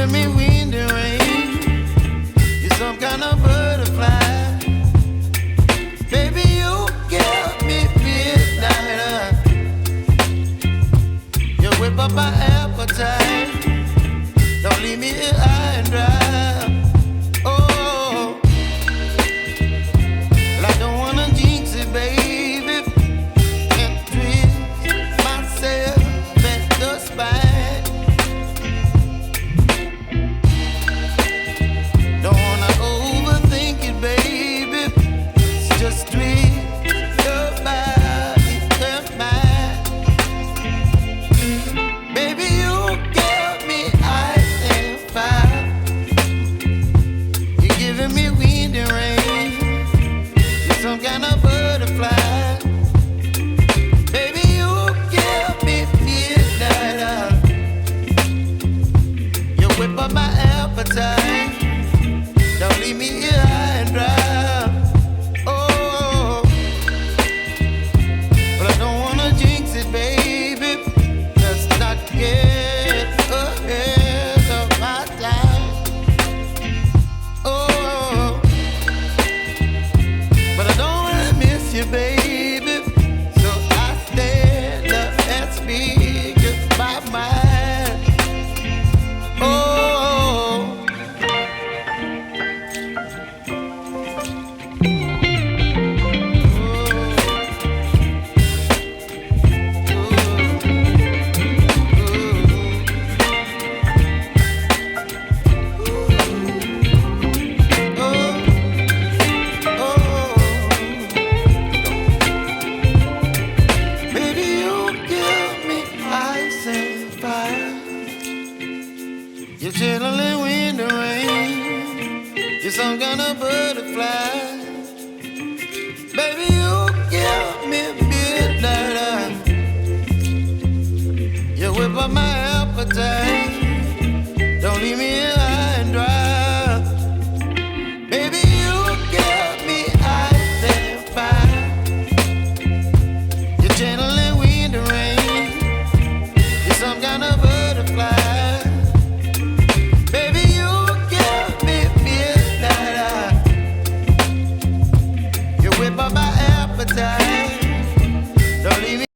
giving me wind and rain. You're some kind of butterfly. Baby, you give me midnight. You whip up my appetite. Don't leave me here high and dry. Oh, well, I don't wanna jinx it, baby, and twist myself at the spine. Don't wanna overthink it, baby. It's just twist your body and mine. Baby, you give me ice and fire. You're giving me wind and rain. You're some kind of butterfly. Baby, you give me midnight. You whip up my appetite. Don't leave me here high and dry. Oh, but I don't wanna jinx it, baby. Let's not get ahead of my time. Oh, but I don't wanna miss you, baby. So I stand up and speak my mind. Oh. Baby, you give me ice and fire. You're chilling wind and rain. You're some kind of butterfly. Baby, you give me midnight. You whip up my appetite. Don't leave me here high and dry. Baby, you give me ice and fire. You're channeling wind and rain. You're some kind of butterfly. Baby, you give me midnight. You whip up my appetite. Don't leave me